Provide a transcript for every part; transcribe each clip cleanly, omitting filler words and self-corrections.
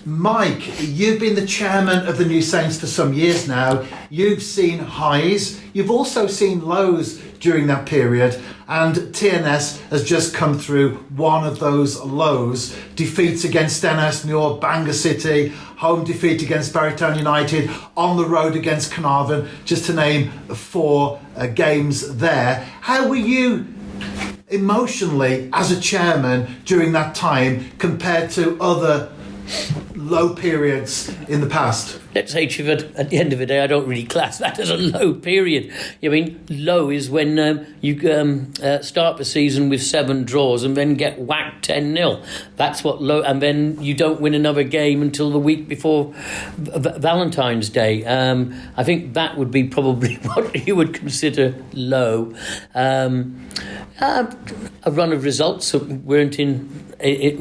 Mike, you've been the chairman of the New Saints for some years now. You've seen highs. You've also seen lows during that period. And TNS has just come through one of those lows. Defeats against Stenhurst Muir, Bangor City, home defeat against Barrytown United, on the road against Carnarvon, just to name four games there. How were you emotionally as a chairman during that time compared to other low periods in the past? Let's say, Chivert, at the end of the day, I don't really class that as a low period. I mean, low is when you start the season with 7 draws and then get whacked 10-0. That's what low, and then you don't win another game until the week before Valentine's Day. I think that would be probably what you would consider low. A run of results that weren't in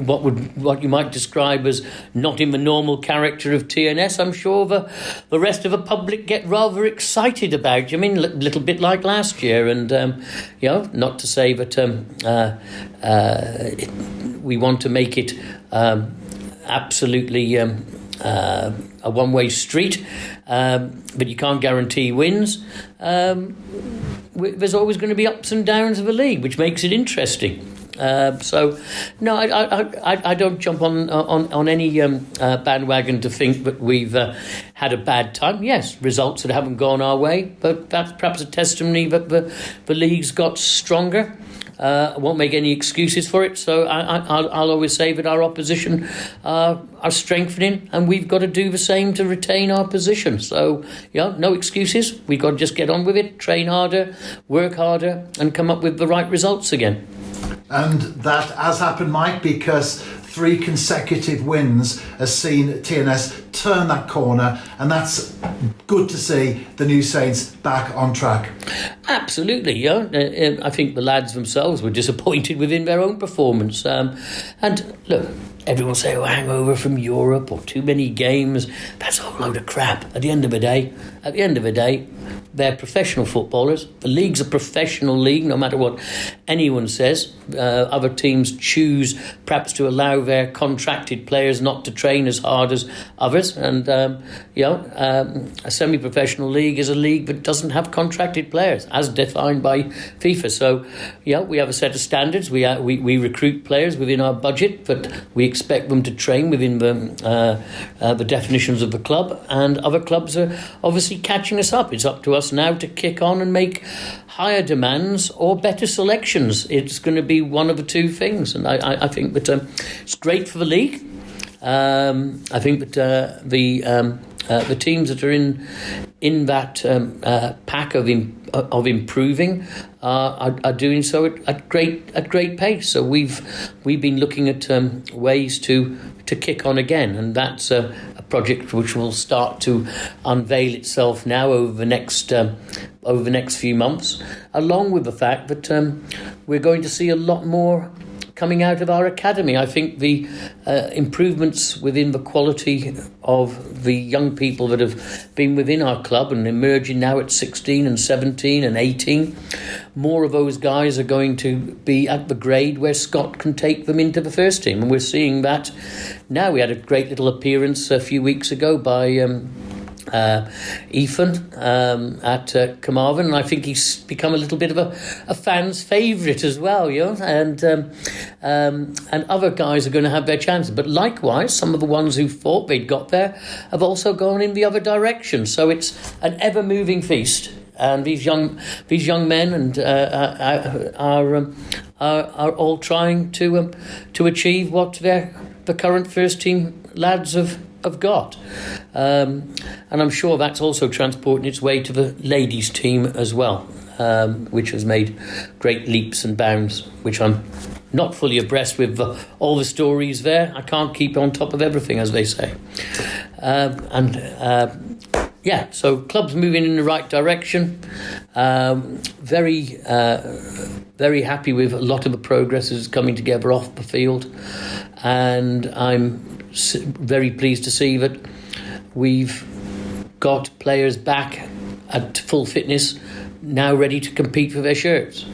what you might describe as not in the normal character of TNS. I'm sure the rest of the public get rather excited about. I mean, a little bit like last year, and not to say that we want to make it absolutely a one-way street, but you can't guarantee wins. There's always going to be ups and downs of a league, which makes it interesting. So, no, I don't jump on any bandwagon to think that we've had a bad time. Yes, results that haven't gone our way, but that's perhaps a testimony that the league's got stronger. I won't make any excuses for it, so I'll always say that our opposition are strengthening, and we've got to do the same to retain our position. So, no excuses. We've got to just get on with it, train harder, work harder, and come up with the right results again. And that has happened, Mike, because 3 consecutive wins has seen TNS turn that corner, and that's good to see the New Saints back on track. Absolutely, yeah. I think the lads themselves were disappointed within their own performance. And look, everyone will say, hangover from Europe or too many games. That's a whole load of crap. At the end of the day, they're professional footballers. The league's a professional league, no matter what anyone says. Other teams choose perhaps to allow their contracted players not to train as hard as others. And, a semi-professional league is a league that doesn't have contracted players, as defined by FIFA. So, we have a set of standards. We recruit players within our budget, but we expect them to train within the definitions of the club. And other clubs are obviously catching us up. It's up to us now to kick on and make higher demands or better selections. It's going to be one of the two things, and I think that it's great for the league. I think that the teams that are in that pack of improving are doing so at great pace. So we've been looking at ways to kick on again, and that's a project which will start to unveil itself now over the next few months, along with the fact that we're going to see a lot more coming out of our academy. I think the improvements within the quality of the young people that have been within our club and emerging now at 16 and 17 and 18, more of those guys are going to be at the grade where Scott can take them into the first team. And we're seeing that now. We had a great little appearance a few weeks ago by Ethan at Carmarthen, and I think he's become a little bit of a fan's favourite as well, and other guys are going to have their chances. But likewise, some of the ones who thought they'd got there have also gone in the other direction. So it's an ever-moving feast, and these young men and are all trying to achieve what the current first team lads have got, and I'm sure that's also transporting its way to the ladies' team as well, which has made great leaps and bounds, which I'm not fully abreast with all the stories there. I can't keep on top of everything, as they say. So clubs moving in the right direction. Very happy with a lot of the progress that's coming together off the field, and I'm very pleased to see that we've got players back at full fitness, now ready to compete for their shirts.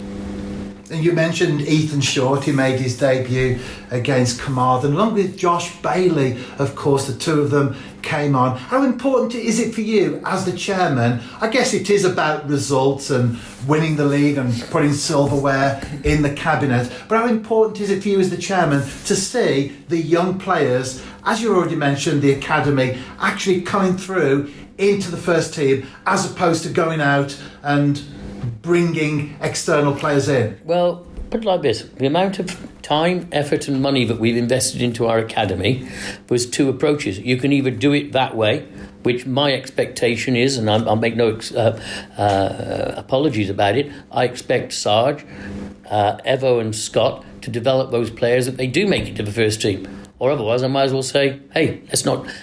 And you mentioned Ethan Short, he made his debut against Carmarthen, along with Josh Bailey, of course, the two of them came on. How important is it for you as the chairman? I guess it is about results and winning the league and putting silverware in the cabinet, but how important is it for you as the chairman to see the young players, as you already mentioned, the academy, actually coming through into the first team as opposed to going out and bringing external players in? Well, put it like this. The amount of time, effort and money that we've invested into our academy was two approaches. You can either do it that way, which my expectation is, and I'll make no apologies about it, I expect Sarge, Evo and Scott to develop those players that they do make it to the first team. Or otherwise, I might as well say, hey,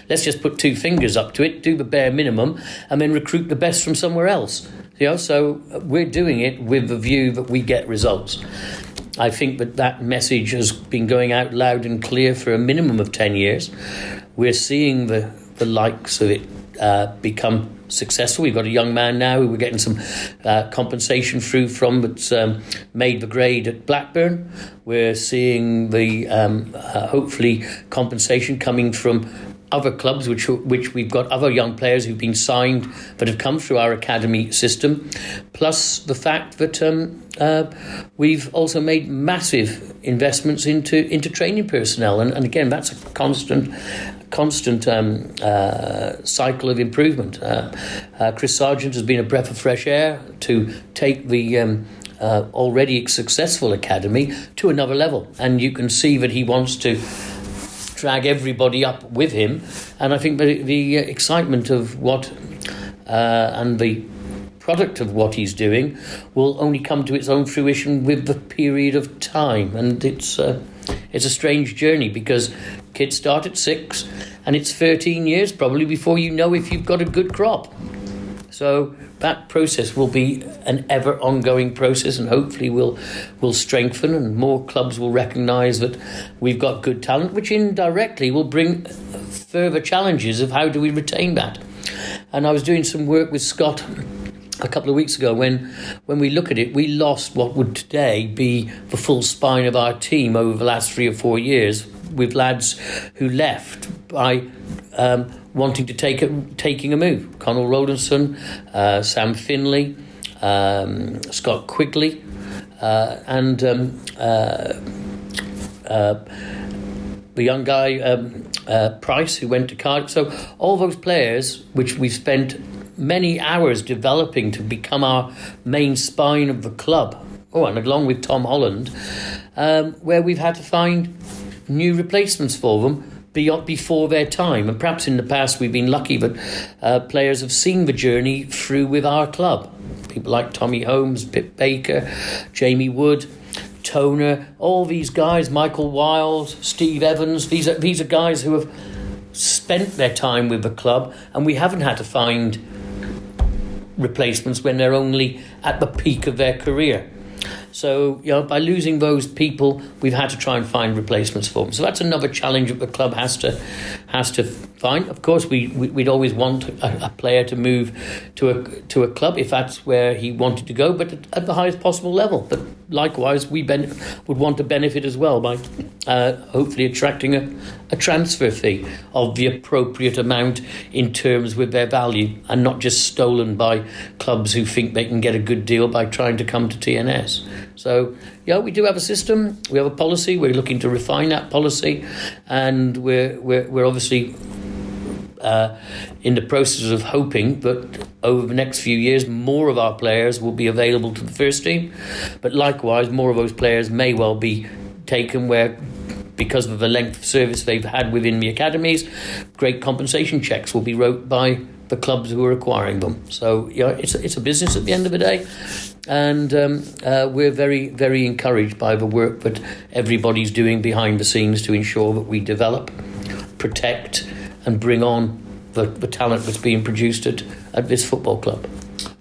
let's just put two fingers up to it, do the bare minimum, and then recruit the best from somewhere else. So we're doing it with the view that we get results. I think that message has been going out loud and clear for a minimum of 10 years. We're seeing the likes of it become successful. We've got a young man now who we're getting some compensation through from that's made the grade at Blackburn. We're seeing the hopefully compensation coming from other clubs, which we've got other young players who've been signed that have come through our academy system, plus the fact that we've also made massive investments into training personnel, and again that's a constant cycle of improvement. Chris Sargent has been a breath of fresh air to take the already successful academy to another level, and you can see that he wants to drag everybody up with him, and I think the excitement of what and the product of what he's doing will only come to its own fruition with the period of time. And it's a strange journey, because kids start at 6 and it's 13 years probably before you know if you've got a good crop. So that process will be an ever ongoing process, and hopefully will strengthen, and more clubs will recognise that we've got good talent, which indirectly will bring further challenges of how do we retain that. And I was doing some work with Scott a couple of weeks ago when we look at it, we lost what would today be the full spine of our team over the last 3 or 4 years, with lads who left by wanting to taking a move. Conal Rolinson, Sam Finley, Scott Quigley, and the young guy Price, who went to Cardiff. So all those players, which we've spent many hours developing to become our main spine of the club. Oh, and along with Tom Holland, where we've had to find new replacements for them before their time. And perhaps in the past we've been lucky that players have seen the journey through with our club. People like Tommy Holmes, Pip Baker, Jamie Wood, Toner, all these guys, Michael Wiles, Steve Evans, these are guys who have spent their time with the club, and we haven't had to find replacements when they're only at the peak of their career. So, by losing those people, we've had to try and find replacements for them. So that's another challenge that the club has to find. Of course, we'd always want a player to move to a club if that's where he wanted to go, but at the highest possible level. But likewise, we would want to benefit as well by hopefully attracting a transfer fee of the appropriate amount in terms with their value, and not just stolen by clubs who think they can get a good deal by trying to come to TNS. So, we do have a system, we have a policy, we're looking to refine that policy, and we're obviously in the process of hoping that over the next few years more of our players will be available to the first team, but likewise more of those players may well be taken where, because of the length of service they've had within the academies, great compensation checks will be wrote by the clubs who are acquiring them. So it's a business at the end of the day, and we're very, very encouraged by the work that everybody's doing behind the scenes to ensure that we develop, protect and bring on the talent that's being produced at this football club.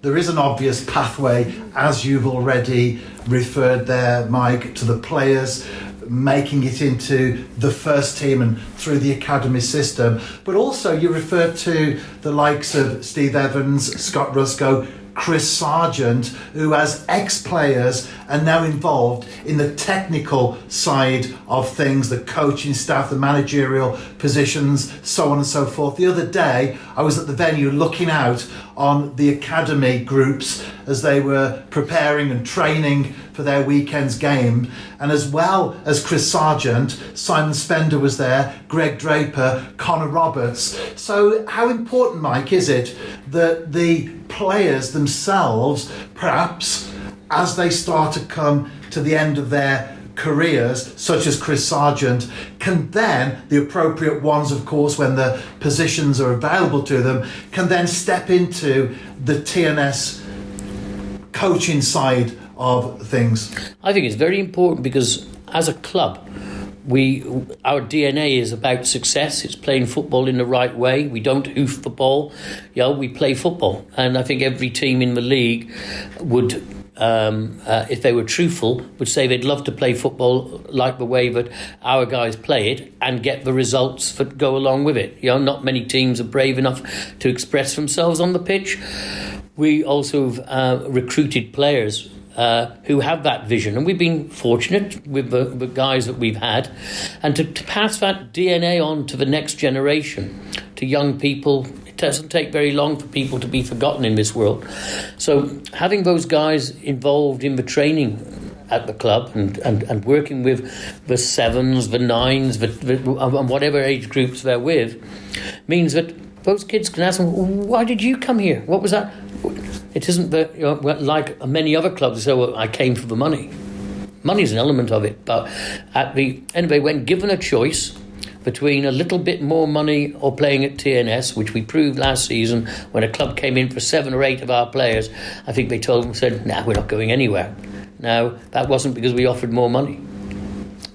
There is an obvious pathway, as you've already referred there, Mike, to the players making it into the first team and through the academy system, but also you referred to the likes of Steve Evans, Scott Rusco, Chris Sargent, who as ex-players are now involved in the technical side of things, the coaching staff, the managerial positions, so on and so forth. The other day, I was at the venue looking out on the academy groups as they were preparing and training for their weekend's game. And as well as Chris Sargent, Simon Spender was there, Greg Draper, Connor Roberts. So how important, Mike, is it that the players themselves, perhaps as they start to come to the end of their careers, such as Chris Sargent, can then, the appropriate ones, of course, when the positions are available to them, can then step into the TNS coaching side of things? I think it's very important because as a club, our DNA is about success. It's playing football in the right way. We don't hoof the ball. We play football. And I think every team in the league would, if they were truthful, would say they'd love to play football like the way that our guys play it and get the results that go along with it. Not many teams are brave enough to express themselves on the pitch. We also recruited players who have that vision, and we've been fortunate with the guys that we've had, and to pass that DNA on to the next generation, to young people. It doesn't take very long for people to be forgotten in this world. So having those guys involved in the training at the club and working with the sevens, the nines, and whatever age groups they're with, means that those kids can ask them, why did you come here? What was that? It isn't that, like many other clubs say, well, I came for the money. Money's an element of it, but anyway, when given a choice between a little bit more money or playing at TNS, which we proved last season when a club came in for 7 or 8 of our players, I think they said, we're not going anywhere. Now, that wasn't because we offered more money.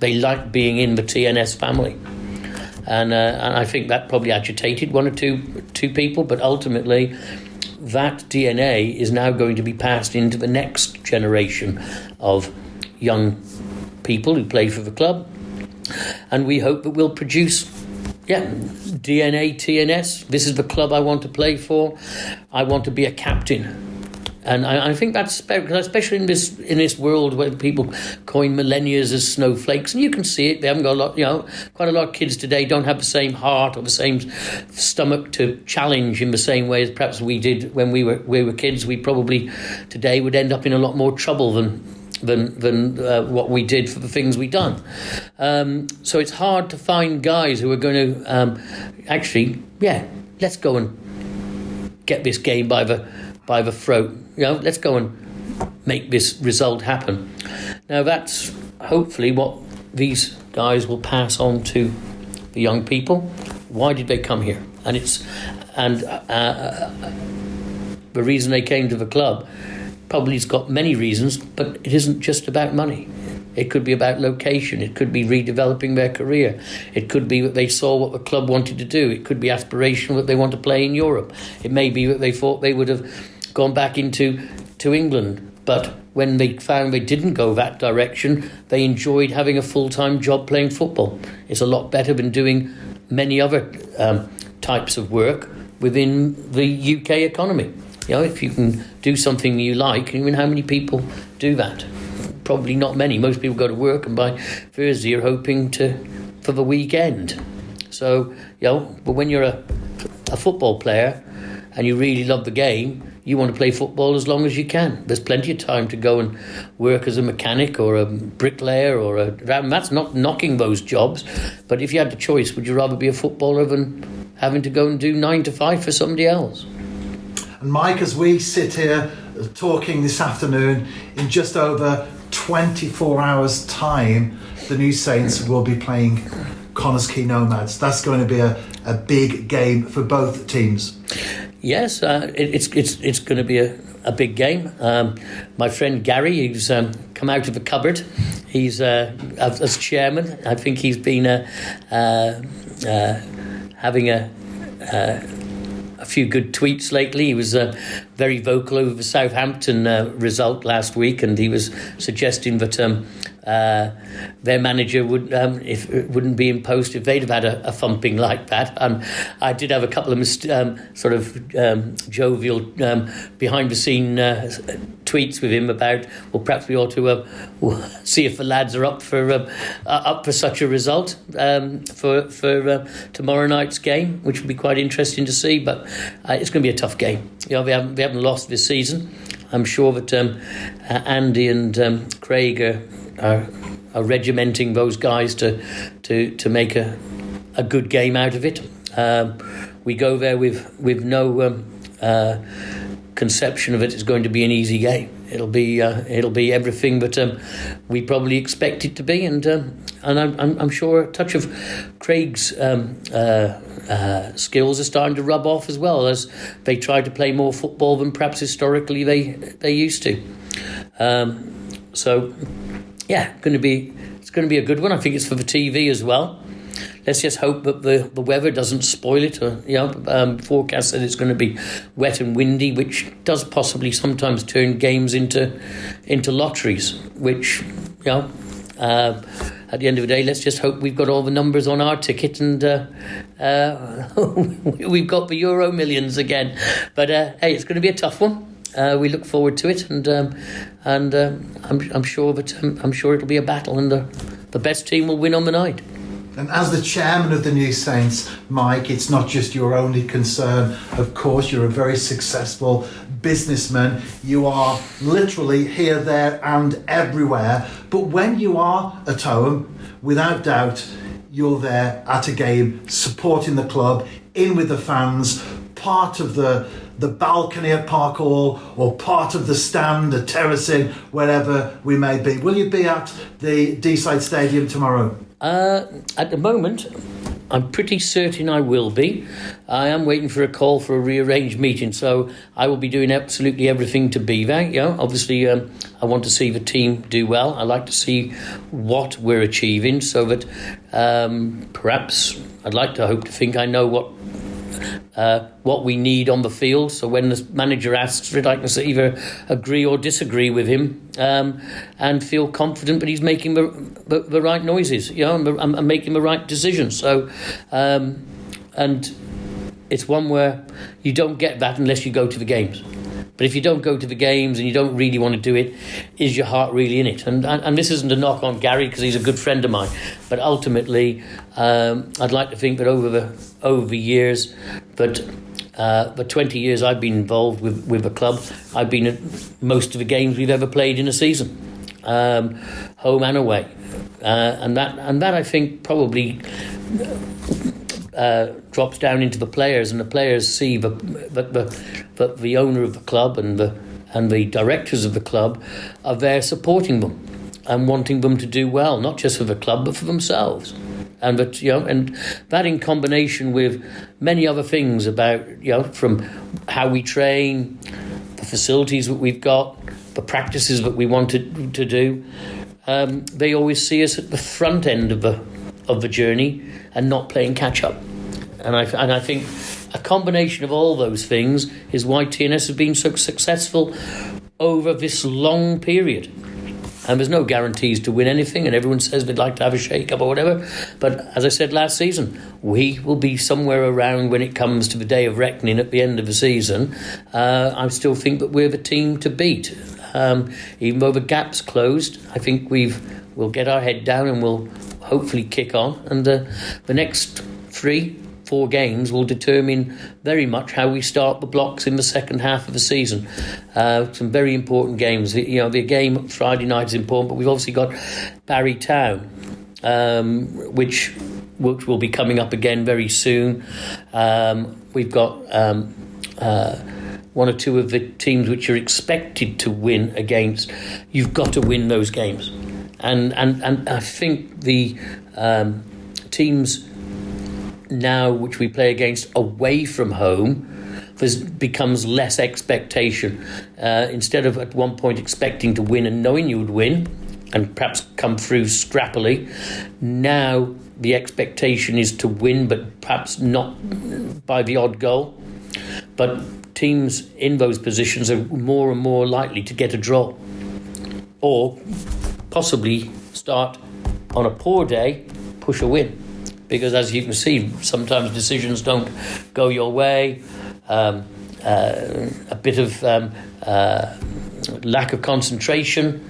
They liked being in the TNS family. And I think that probably agitated one or two people, but ultimately that DNA is now going to be passed into the next generation of young people who play for the club. And we hope that we'll produce, DNA TNS. This is the club I want to play for. I want to be a captain. And I think that's especially in this world where people coin millennials as snowflakes, and you can see it. They haven't got a lot, quite a lot of kids today don't have the same heart or the same stomach to challenge in the same way as perhaps we did when we were kids. We probably today would end up in a lot more trouble than what we did for the things we done. So it's hard to find guys who are going to let's go and get this game by the throat. Let's go and make this result happen. Now that's hopefully what these guys will pass on to the young people. Why did they come here? And the reason they came to the club probably has got many reasons, but it isn't just about money. It could be about location. It could be redeveloping their career. It could be that they saw what the club wanted to do. It could be aspirational that they want to play in Europe. It may be that they thought they would have gone back into England, but when they found they didn't go that direction, they enjoyed having a full-time job playing football. It's a lot better than doing many other types of work within the UK economy. If you can do something you like, how many people do that? Probably not many. Most people go to work and by Thursday are hoping for the weekend. So, but when you're a football player and you really love the game, you want to play football as long as you can. There's plenty of time to go and work as a mechanic or a bricklayer that's not knocking those jobs. But if you had the choice, would you rather be a footballer than having to go and do 9 to 5 for somebody else? And Mike, as we sit here talking this afternoon, in just over 24 hours' time, the New Saints will be playing Connah's Quay Nomads. That's going to be a big game for both teams. Yes, it's going to be a big game. My friend Gary, who's come out of the cupboard, he's as chairman. I think he's been having a few good tweets lately. He was very vocal over the Southampton result last week, and he was suggesting that their manager wouldn't be in post if they'd have had a thumping like that. I did have a couple of jovial behind the scene tweets with him about, well, perhaps we ought to see if the lads are up for such a result for tomorrow night's game, which would be quite interesting to see. But it's going to be a tough game. They haven't lost this season. I'm sure that Andy and Craig are regimenting those guys to make a good game out of it. We go there with no conception of it's going to be an easy game. It'll be everything that we probably expect it to be, and I'm sure a touch of Craig's skills are starting to rub off as well, as they try to play more football than perhaps historically they used to. So yeah, it's going to be a good one. I think it's for the TV as well. Let's just hope that the weather doesn't spoil it. Forecast said it's going to be wet and windy, which does possibly sometimes turn games into lotteries. Which, at the end of the day, let's just hope we've got all the numbers on our ticket and we've got the Euro Millions again. But hey, it's going to be a tough one. We look forward to it, and I'm sure it'll be a battle, and the best team will win on the night. And as the chairman of the New Saints, Mike, it's not just your only concern. Of course, you're a very successful businessman. You are literally here, there and everywhere. But when you are at home, without doubt, you're there at a game, supporting the club, in with the fans, part of the balcony at Park Hall, or part of the stand, the terracing, wherever we may be. Will you be at the Deeside Stadium tomorrow? At the moment, I'm pretty certain I will be. I am waiting for a call for a rearranged meeting, so I will be doing absolutely everything to be there. Obviously, I want to see the team do well. I like to see what we're achieving, so that perhaps I'd like to hope to think I know what we need on the field, so when the manager asks for it, I can either agree or disagree with him, and feel confident that he's making the right noises, and making the right decisions. So, and it's one where you don't get that unless you go to the games. But if you don't go to the games and you don't really want to do it, is your heart really in it? And this isn't a knock on Gary, because he's a good friend of mine. But ultimately, I'd like to think that over the years, that the 20 years I've been involved with the club, I've been at most of the games we've ever played in a season, home and away, and that I think probably drops down into the players, and the players see that the owner of the club and the directors of the club are there supporting them and wanting them to do well, not just for the club but for themselves. And that and that in combination with many other things about from how we train, the facilities that we've got, the practices that we want to do, they always see us at the front end of the journey and not playing catch up. And I think a combination of all those things is why TNS has been so successful over this long period. And there's no guarantees to win anything, and everyone says they'd like to have a shake-up or whatever. But as I said last season, we will be somewhere around when it comes to the day of reckoning at the end of the season. I still think that we're the team to beat. Even though the gap's closed, I think we'll get our head down and we'll hopefully kick on. And the next 3-4 games will determine very much how we start the blocks in the second half of the season. Some very important games. The game Friday night is important, but we've obviously got Barry Town, which will be coming up again very soon. We've got one or two of the teams which are expected to win against. You've got to win those games, and I think the teams now which we play against away from home, becomes less expectation. Instead of at one point expecting to win and knowing you would win and perhaps come through scrappily, now the expectation is to win, but perhaps not by the odd goal. But teams in those positions are more and more likely to get a draw, or possibly start on a poor day, push a win. Because as you can see, sometimes decisions don't go your way. A bit of lack of concentration,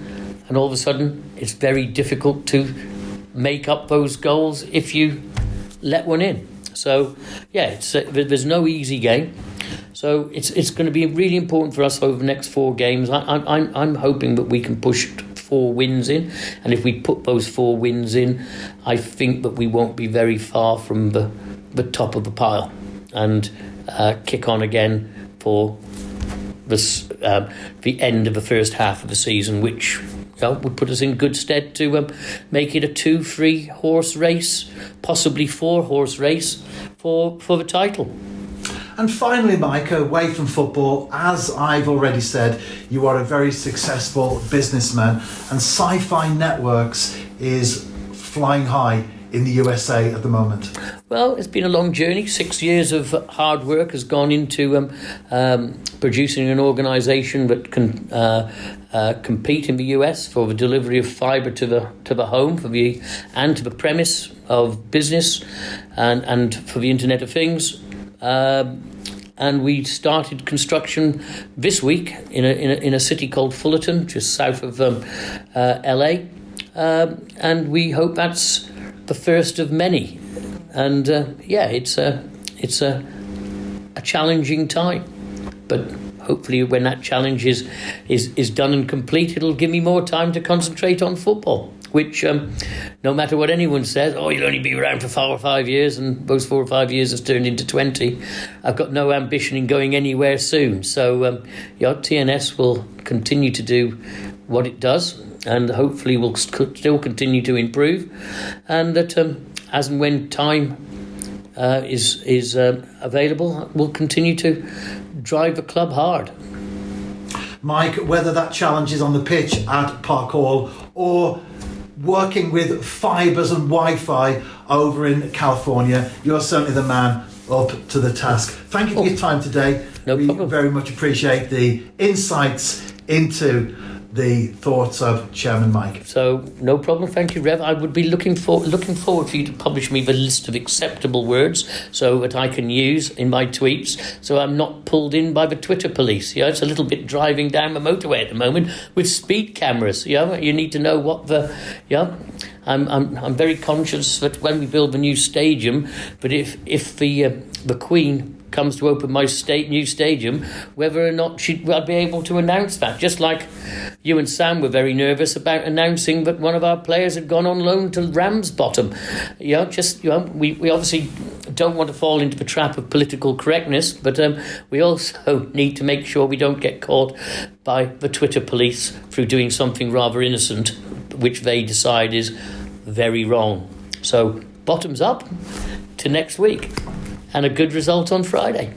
and all of a sudden it's very difficult to make up those goals if you let one in. So yeah, there's no easy game. So it's going to be really important for us over the next 4 games. I'm hoping that we can push 4 wins in, and if we put those 4 wins in, I think that we won't be very far from the top of the pile, and kick on again for the end of the first half of the season, which would put us in good stead to make it a 2-3 horse race, possibly 4 horse race for the title. And finally, Mike, away from football, as I've already said, you are a very successful businessman, and Sci-Fi Networks is flying high in the USA at the moment. Well, it's been a long journey. 6 years of hard work has gone into producing an organisation that can compete in the US for the delivery of fibre to the home and to the premise of business and for the Internet of Things. And we started construction this week in a city called Fullerton, just south of LA, and we hope that's the first of many. And it's a challenging time, but hopefully when that challenge is done and complete, it'll give me more time to concentrate on football, which no matter what anyone says, you'll only be around for 4 or 5 years, and those 4 or 5 years has turned into 20. I've got no ambition in going anywhere soon. So TNS will continue to do what it does, and hopefully will still continue to improve, and that as and when time is available, we'll continue to drive the club hard. Mike, whether that challenge is on the pitch at Park Hall or working with fibres and Wi-Fi over in California, you're certainly the man up to the task. Thank you for your time today. No we problem. very much appreciate the insights into the thoughts of Chairman Mike. So no problem, thank you, Rev. I would be looking forward for you to publish me the list of acceptable words so that I can use in my tweets, so I'm not pulled in by the Twitter police. It's a little bit driving down the motorway at the moment with speed cameras. You need to know what the I'm very conscious that when we build the new stadium, but if the Queen comes to open my new stadium, whether or not I'll be able to announce that. Just like you and Sam were very nervous about announcing that one of our players had gone on loan to Ramsbottom. We obviously don't want to fall into the trap of political correctness, but we also need to make sure we don't get caught by the Twitter police through doing something rather innocent, which they decide is very wrong. So bottoms up to next week, and a good result on Friday.